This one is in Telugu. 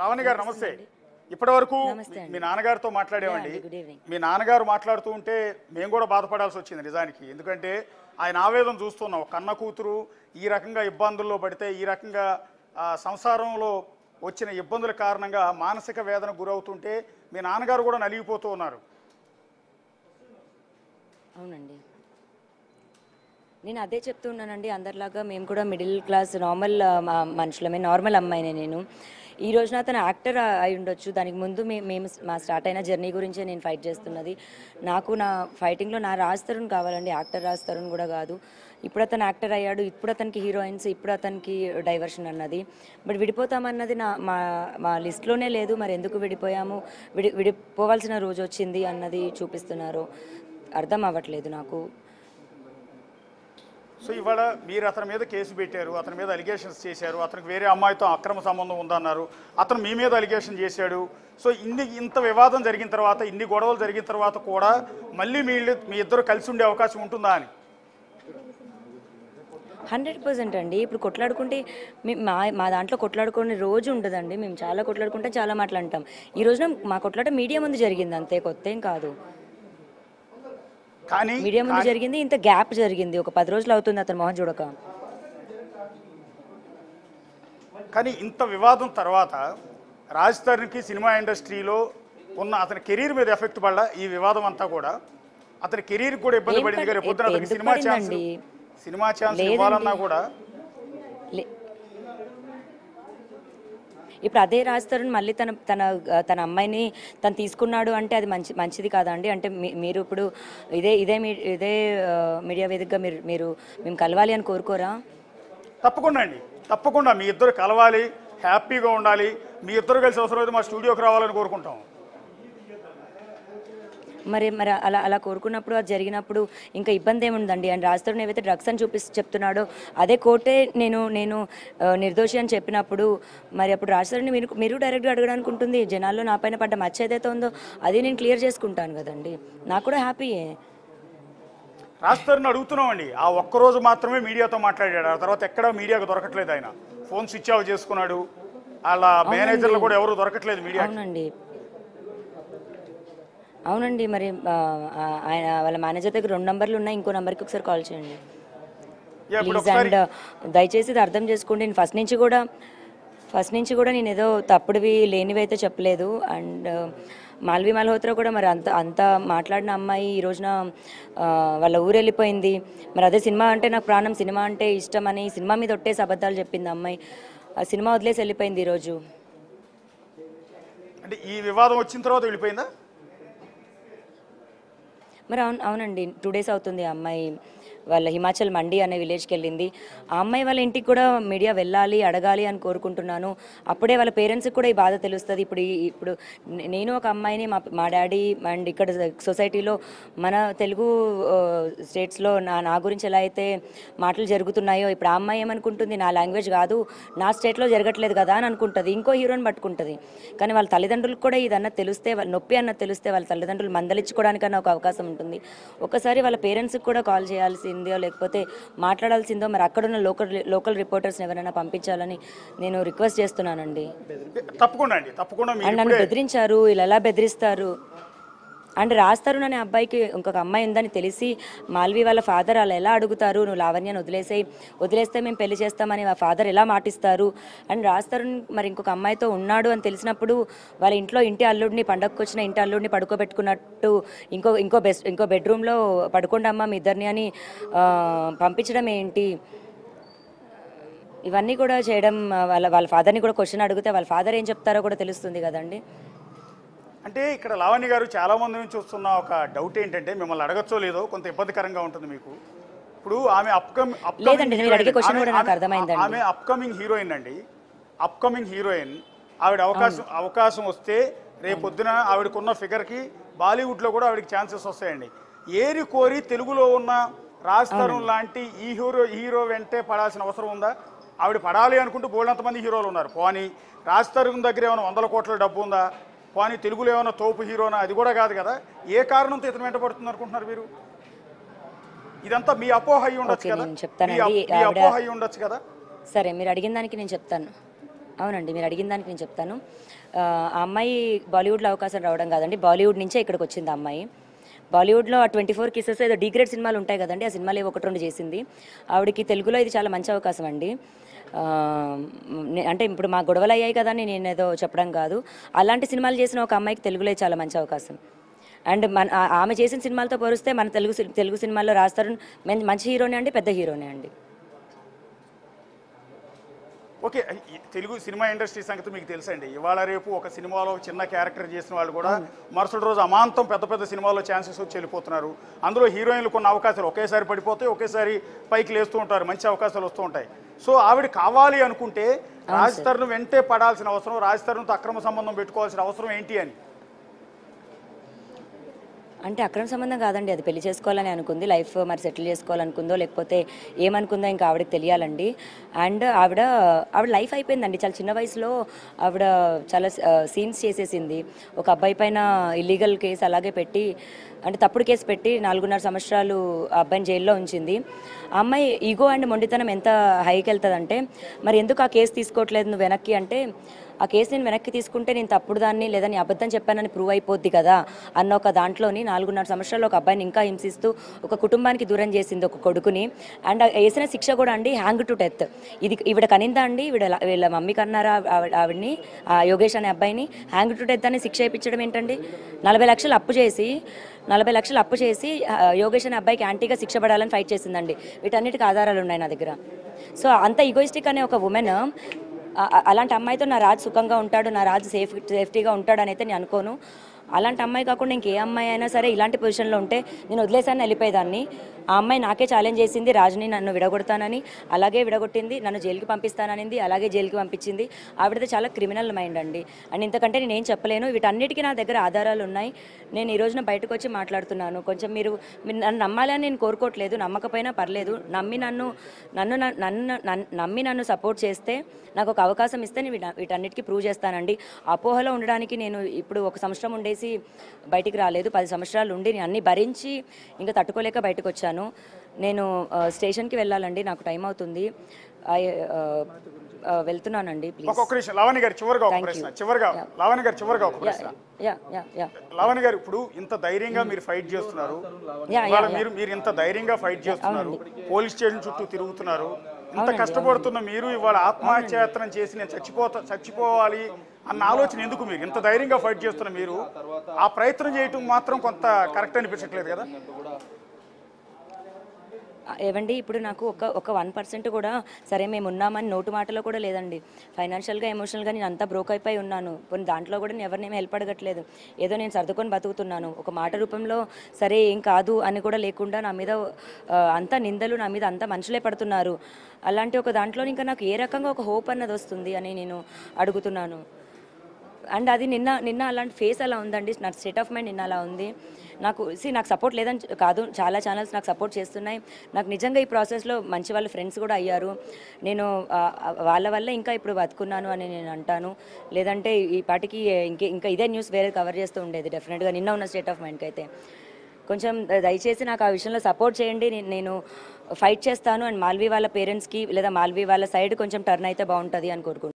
లావణ్య గారు నమస్తే. ఇప్పటి వరకు మీ నాన్నగారితో మాట్లాడేవండి. మీ నాన్నగారు మాట్లాడుతూ ఉంటే మేము కూడా బాధపడాల్సి వచ్చింది నిజానికి. ఎందుకంటే ఆయన ఆవేదన చూస్తున్నాం. కన్న కూతురు ఈ రకంగా ఇబ్బందుల్లో పడితే, ఈ రకంగా సంసారంలో వచ్చిన ఇబ్బందుల కారణంగా మానసిక వేదన గురవుతుంటే మీ నాన్నగారు కూడా నలిగిపోతూ ఉన్నారు. అవునండి, నేను అదే చెప్తున్నానండి. అందరిలాగా మేము కూడా మిడిల్ క్లాస్ నార్మల్ మనుషులమే, నార్మల్ అమ్మాయినే. నేను ఈ రోజున అతను యాక్టర్ అయి ఉండొచ్చు. దానికి ముందు మేము మా స్టార్ట్ అయిన జర్నీ గురించే నేను ఫైట్ చేస్తున్నది. నాకు నా ఫైటింగ్లో నా రాజ్ తరుణ్ కావాలండి, యాక్టర్ రాజ్ తరుణ్ కూడా కాదు. ఇప్పుడు అతను యాక్టర్ అయ్యాడు, ఇప్పుడు అతనికి హీరోయిన్స్, ఇప్పుడు అతనికి డైవర్షన్ అన్నది. బట్ విడిపోతామన్నది మా లిస్ట్లోనే లేదు. మరి ఎందుకు విడిపోయాము, విడిపోవాల్సిన రోజు వచ్చింది అన్నది చూపిస్తున్నారు. అర్థం అవ్వట్లేదు నాకు. సో ఇవాళ మీరు అతని మీద కేసు పెట్టారు, అతని మీద అలిగేషన్స్ చేశారు. అతనికి వేరే అమ్మాయితో అక్రమ సంబంధం ఉందన్నారు. అతను మీ మీద అలిగేషన్ చేశాడు. సో ఇంత వివాదం జరిగిన తర్వాత, ఇన్ని గొడవలు జరిగిన తర్వాత కూడా మళ్ళీ మీ ఇద్దరు కలిసి ఉండే అవకాశం ఉంటుందా అని? 100% అండి. ఇప్పుడు కొట్లాడుకుంటే మా దాంట్లో కొట్లాడుకునే రోజు ఉండదండి. మేము చాలా కొట్లాడుకుంటే చాలా మాట్లాడతాం. ఈ రోజున మా కొట్లాట మీడియా ముందు జరిగింది, అంతే, కొత్త ఏం కాదు. మీడియా ముందు జరిగింది, ఇంత గ్యాప్ జరిగింది. ఒక 10 రోజులు అవుతుంది అతను మొహం చూడక. కానీ ఇంత వివాదం తర్వాత రాజ్ తరుణ్కి సినిమా ఇండస్ట్రీలో ఉన్న అతని కెరీర్ మీద ఎఫెక్ట్ పడ్డా ఈ వివాదం అంతా కూడా? అతని కెరీర్ కూడా ఇబ్బంది పడింది. రేపు పొద్దున అతనికి సినిమా ఛాన్స్ ఇవ్వాలన్నా కూడా ఇప్పుడు అదే రాజ్ తరుణ్ మళ్ళీ తన అమ్మాయిని తను తీసుకున్నాడు అంటే అది మంచిది కాదా అండి? అంటే మీరు ఇప్పుడు ఇదే మీడియా వేదికగా మేము కలవాలి అని కోరుకోరా? తప్పకుండా అండి, తప్పకుండా మీ ఇద్దరు కలవాలి, హ్యాపీగా ఉండాలి. మీ ఇద్దరు కలిసి అవసరమైతే మా స్టూడియోకి రావాలని కోరుకుంటాం. మరి అలా కోరుకున్నప్పుడు, అది జరిగినప్పుడు ఇంకా ఇబ్బంది ఏముందండి? అండ్ రాజ్ తరుణ్ ఏవైతే డ్రగ్స్ అని చెప్తున్నాడో అదే కోర్టే నేను నిర్దోషి అని చెప్పినప్పుడు, మరి అప్పుడు రాజ్ తరుణ్ని మీరు డైరెక్ట్గా అడగడానికి ఉంటుంది. జనాల్లో నా పైన పడ్డ మచ్చ ఏదైతే ఉందో అది నేను క్లియర్ చేసుకుంటాను కదండి. నాకు కూడా హ్యాపీయే. రాజ్ తరుణ్ అడుగుతున్నామండి, ఆ ఒక్కరోజు మాత్రమే మీడియాతో మాట్లాడాడు. ఆ తర్వాత ఎక్కడ మీడియాకు దొరకట్లేదు. ఆయన ఫోన్ స్విచ్ ఆఫ్ చేసుకున్నాడు. వాళ్ళ మేనేజర్లు కూడా ఎవరు దొరకట్లేదు మీడియా. అవునండి, మరి ఆయన వాళ్ళ మేనేజర్ దగ్గర 2 నంబర్లు ఉన్నాయి. ఇంకో నెంబర్కి ఒకసారి కాల్ చేయండి ప్లీజ్. అండ్ దయచేసి ఇది అర్థం చేసుకోండి. నేను ఫస్ట్ నుంచి కూడా నేను ఏదో తప్పుడువి లేనివి అయితే చెప్పలేదు. అండ్ మాల్వి మల్హోత్రా కూడా మరి అంత మాట్లాడిన అమ్మాయి ఈ రోజున వాళ్ళ ఊరు వెళ్ళిపోయింది. మరి అదే సినిమా అంటే నాకు ప్రాణం, సినిమా అంటే ఇష్టం అని సినిమా మీద ఒట్టేసి అబద్ధాలు చెప్పింది అమ్మాయి. ఆ సినిమా వదిలేసి వెళ్ళిపోయింది ఈరోజు. అంటే ఈ వివాదం వచ్చిన తర్వాత వెళ్ళిపోయిందా? మరి అవునండి, 2 డేస్ అవుతుంది ఆ అమ్మాయి వాళ్ళ హిమాచల్ మండి అనే విలేజ్కి వెళ్ళింది. ఆ అమ్మాయి వాళ్ళ ఇంటికి కూడా మీడియా వెళ్ళాలి, అడగాలి అని కోరుకుంటున్నాను. అప్పుడే వాళ్ళ పేరెంట్స్కి కూడా ఈ బాధ తెలుస్తుంది. ఇప్పుడు నేను ఒక అమ్మాయిని, మా డాడీ అండ్ ఇక్కడ సొసైటీలో మన తెలుగు స్టేట్స్లో నా గురించి ఎలా అయితే మాటలు జరుగుతున్నాయో, ఇప్పుడు ఆ అమ్మాయి ఏమనుకుంటుంది, నా లాంగ్వేజ్ కాదు, నా స్టేట్లో జరగట్లేదు కదా అని అనుకుంటుంది. ఇంకో హీరోని పట్టుకుంటుంది. కానీ వాళ్ళ తల్లిదండ్రులకు కూడా ఇదన్నా తెలిస్తే, వాళ్ళ నొప్పి అన్నది తెలిస్తే వాళ్ళ తల్లిదండ్రులు మందలించుకోవడానికన్నా ఒక అవకాశం ఉంటుంది. ఒకసారి వాళ్ళ పేరెంట్స్కి కూడా కాల్ చేయాల్సిందో లేకపోతే మాట్లాడాల్సిందో మరి అక్కడున్న లోకల్ రిపోర్టర్స్ని ఎవరైనా పంపించాలని నేను రిక్వెస్ట్ చేస్తున్నానండి. తప్పకుండా అండి, తప్పకుండా. అండ్ నన్ను బెదిరించారు, ఇలా ఎలా బెదిరిస్తారు? అండ్ రాజ్ తరుణ్ అనే అబ్బాయికి ఇంకొక అమ్మాయి ఉందని తెలిసి మాల్వి వాళ్ళ ఫాదర్ అలా ఎలా అడుగుతారు, నువ్వు లావణ్యను వదిలేస్తే మేము పెళ్లి చేస్తామని వాళ్ళ ఫాదర్ ఎలా మాటిస్తారు? అండ్ రాజ్ తరుణ్ మరి ఇంకొక అమ్మాయితో ఉన్నాడు అని తెలిసినప్పుడు వాళ్ళ ఇంటి అల్లుడిని, పండగకు వచ్చిన ఇంటి అల్లుడిని పడుకోబెట్టుకున్నట్టు ఇంకో బెడ్రూమ్లో పడుకోండి అమ్మ మీ ఇద్దరిని అని పంపించడం ఏంటి? ఇవన్నీ కూడా చేయడం, వాళ్ళ ఫాదర్ని కూడా క్వశ్చన్ అడిగితే వాళ్ళ ఫాదర్ ఏం చెప్తారో కూడా తెలుస్తుంది కదండి. అంటే ఇక్కడ లావణ్య గారు చాలా మంది నుంచి వస్తున్న ఒక డౌట్ ఏంటంటే, మిమ్మల్ని అడగచ్చో లేదో కొంత ఇబ్బందికరంగా ఉంటుంది మీకు. ఇప్పుడు ఆమె అప్కమింగ్ హీరోయిన్ అండి, అప్కమింగ్ హీరోయిన్. ఆవిడ అవకాశం వస్తే రేపొద్దున ఆవిడకున్న ఫిగర్కి బాలీవుడ్లో కూడా ఆవిడకి ఛాన్సెస్ వస్తాయండి. ఏరి కోరి తెలుగులో ఉన్న రాజ్ తరుణ్ లాంటి ఈ హీరో వెంటే పడాల్సిన అవసరం ఉందా? ఆవిడ పడాలి అనుకుంటూ బోల్డంతమంది హీరోలు ఉన్నారు. పోనీ రాజ్ తరుణ్ దగ్గర ఏమైనా 100 కోట్ల డబ్బు ఉందా? పోనీ తెలుగులో ఏమైనా తోపు హీరోనా? అది కూడా కాదు కదా. ఏ కారణంతో ఇతను వెంట పడుతుంది అనుకుంటున్నారు మీరు? ఇదంతా మీ అపోహ అయి ఉండొచ్చు కదా. సరే, మీరు అడిగిన దానికి నేను చెప్తాను. అవునండి, మీరు అడిగిన దానికి నేను చెప్తాను. ఆ అమ్మాయి బాలీవుడ్లో అవకాశం రావడం కాదండి, బాలీవుడ్ నుంచే ఇక్కడికి వచ్చింది ఆ అమ్మాయి. బాలీవుడ్లో ఆ 24 కిసెస్ ఏదో డిగ్రేడ్ సినిమాలు ఉంటాయి కదండి, ఆ సినిమాలు ఏవో 1, 2 చేసింది. ఆవిడకి తెలుగులో ఇది చాలా మంచి అవకాశం అండి. ఆ, అంటే ఇప్పుడు మా గొడవలు అయ్యాయి కదా అని నేను ఏదో చెప్పడం కాదు, అలాంటి సినిమాలు చేసిన ఒక అమ్మాయికి తెలుగులో ఇది చాలా మంచి అవకాశం. అండ్ ఆమె చేసిన సినిమాలతో పోలిస్తే మన తెలుగు సినిమాల్లో రాజ్ తరుణ్ మంచి హీరోనే అండి, పెద్ద హీరోనే అండి. ఓకే. ఈ తెలుగు సినిమా ఇండస్ట్రీ సంగతి మీకు తెలుసండి. ఇవాళ రేపు ఒక సినిమాలో చిన్న క్యారెక్టర్ చేసిన వాళ్ళు కూడా మరుసటి రోజు అమాంతం పెద్ద పెద్ద సినిమాల్లో ఛాన్సెస్ వచ్చి వెళ్ళిపోతున్నారు. అందులో హీరోయిన్లు కొన్ని అవకాశాలు ఒకేసారి పడిపోతాయి, ఒకేసారి పైకి లేస్తూ ఉంటారు, మంచి అవకాశాలు వస్తూ ఉంటాయి. సో ఆవిడ కావాలి అనుకుంటే రాజ్ తరుణ్ వెంటే పడాల్సిన అవసరం, రాజ్ తరుణ్తో అక్రమ సంబంధం పెట్టుకోవాల్సిన అవసరం ఏంటి అని? అంటే అక్రమ సంబంధం కాదండి, అది పెళ్లి చేసుకోవాలని అనుకుంది, లైఫ్ మరి సెటిల్ చేసుకోవాలనుకుందో లేకపోతే ఏమనుకుందో ఇంకా ఆవిడకి తెలియాలండి. అండ్ ఆవిడ లైఫ్ అయిపోయిందండి, చాలా చిన్న వయసులో ఆవిడ చాలా సీన్స్ చేసేసింది. ఒక అబ్బాయి పైన ఇల్లీగల్ కేసు అలాగే పెట్టి, అంటే తప్పుడు కేసు పెట్టి 4.5 సంవత్సరాలు ఆ అబ్బాయిని జైల్లో ఉంచింది. ఆ అమ్మాయి ఈగో అండ్ మొండితనం ఎంత హైకి వెళ్తుందంటే, మరి ఎందుకు ఆ కేసు తీసుకోవట్లేదు నువ్వు వెనక్కి అంటే, ఆ కేసు నేను వెనక్కి తీసుకుంటే నేను తప్పుడు దాన్ని లేదా నేను అబద్ధం చెప్పానని ప్రూవ్ అయిపోద్ది కదా అన్న ఒక దాంట్లోని 4.5 సంవత్సరాలు ఒక అబ్బాయిని ఇంకా హింసిస్తూ ఒక కుటుంబానికి దూరం చేసింది, ఒక కొడుకుని. అండ్ వేసిన శిక్ష కూడా అండి హ్యాంగ్ టు డెత్. ఇది ఈవిడ కనిందా అండి, వీళ్ళ మమ్మీ కన్నారా ఆవిడ్ని, ఆ యోగేష్ అనే అబ్బాయిని హ్యాంగ్ టు డెత్ అని శిక్ష ఇప్పించడం ఏంటండి? 40 లక్షలు అప్పు చేసి యోగేష్ అనే అబ్బాయికి యాంటీగా శిక్ష పడాలని ఫైట్ చేసిందండి. వీటన్నిటికి ఆధారాలు ఉన్నాయి నా దగ్గర. సో అంత ఈగోయిస్టిక్ అనే ఒక ఉమెన్, అలాంటి అమ్మాయితో నా రాజు సుఖంగా ఉంటాడు, నా రాజు సేఫ్టీగా ఉంటాడు అని అయితే నేను అనుకోను. అలాంటి అమ్మాయి కాకుండా ఇంకే అమ్మాయి అయినా సరే ఇలాంటి పొజిషన్లో ఉంటే నేను వదిలేసాను, వెళ్ళిపోయేదాన్ని. ఆ అమ్మాయి నాకే ఛాలెంజ్ చేసింది, రాజుని నన్ను విడగొడతానని, అలాగే విడగొట్టింది. నన్ను జైలుకి పంపిస్తాననింది, అలాగే జైలుకి పంపించింది. ఆవిడది చాలా క్రిమినల్ మైండ్ అండి. అండ్ ఇంతకంటే నేనేం చెప్పలేను. వీటన్నిటికీ నా దగ్గర ఆధారాలు ఉన్నాయి. నేను ఈ రోజున బయటకు వచ్చి మాట్లాడుతున్నాను. కొంచెం మీరు నన్ను నమ్మాలని నేను కోరుకోవట్లేదు, నమ్మకపోయినా పర్లేదు. నమ్మి నన్ను సపోర్ట్ చేస్తే, నాకు ఒక అవకాశం ఇస్తే నేను వీటన్నిటికీ ప్రూవ్ చేస్తానండి. అపోహలో ఉండడానికి నేను ఇప్పుడు 1 సంవత్సరం ఉండేసి బయటికి రాలేదు, 10 సంవత్సరాలు ఉండి నేను అన్నీ భరించి ఇంకా తట్టుకోలేక బయటకు వచ్చాను. నేను స్టేషన్కి వెళ్ళాలండి, నాకు టైం అవుతుంది, వెళ్తున్నానండి. ప్లీజ్ ఒక్కొక్క నిమిషం లావణ్య గారు, చివరిగా ఒక ప్రశ్న. లావణ్య గారు, ఇప్పుడు ఇంత ధైర్యంగా మీరు ఫైట్ చేస్తున్నారు, మీరు ఇంత ధైర్యంగా ఫైట్ చేస్తున్నారు, పోలీస్ స్టేషన్ చుట్టూ తిరుగుతున్నారు, ఇంత కష్టపడుతున్న మీరు ఇవాళ ఆత్మహత్యాయత్నం చేసి నేను చచ్చిపోవాలి అన్న ఆలోచన ఎందుకు? మీరు ఇంత ధైర్యంగా ఫైట్ చేస్తున్న మీరు ఆ ప్రయత్నం చేయటం మాత్రం కొంత కరెక్ట్ అనిపించట్లేదు కదా? ఏవండి, ఇప్పుడు నాకు ఒక 1% కూడా సరే మేము ఉన్నామని నోటు మాటలో కూడా లేదండి. ఫైనాన్షియల్గా, ఎమోషనల్గా నేను అంతా బ్రోక్ అయిపోయి ఉన్నాను. కొన్ని దాంట్లో కూడా నేను ఎవరినేమీ హెల్ప్ అడగట్లేదు. ఏదో నేను సర్దుకొని బతుకుతున్నాను. ఒక మాట రూపంలో సరే ఏం కాదు అని కూడా లేకుండా నా మీద అంతా నిందలు, నా మీద అంతా మనుషులే పడుతున్నారు. అలాంటి ఒక దాంట్లో ఇంకా నాకు ఏ రకంగా ఒక హోప్ అన్నది వస్తుంది అని నేను అడుగుతున్నాను. అండ్ అది నిన్న అలాంటి ఫేస్ అలా ఉందండి, నా స్టేట్ ఆఫ్ మైండ్ నిన్న అలా ఉంది. నాకు సపోర్ట్ లేదని కాదు, చాలా ఛానల్స్ నాకు సపోర్ట్ చేస్తున్నాయి. నాకు నిజంగా ఈ ప్రాసెస్లో మంచి వాళ్ళ ఫ్రెండ్స్ కూడా అయ్యారు. నేను వాళ్ళ వల్ల ఇంకా ఇప్పుడు బతుకున్నాను అని నేను అంటాను. లేదంటే ఈ పాటికి ఇంకా ఇదే న్యూస్ వేరే కవర్ చేస్తూ ఉండేది డెఫినెట్గా, నిన్న ఉన్న స్టేట్ ఆఫ్ మైండ్కి అయితే. కొంచెం దయచేసి నాకు ఆ విషయంలో సపోర్ట్ చేయండి. నేను ఫైట్ చేస్తాను. అండ్ మాల్వి వాళ్ళ పేరెంట్స్కి లేదా మాల్వి వాళ్ళ సైడ్ కొంచెం టర్న్ అయితే బాగుంటుంది అని కోరుకుంటున్నాను.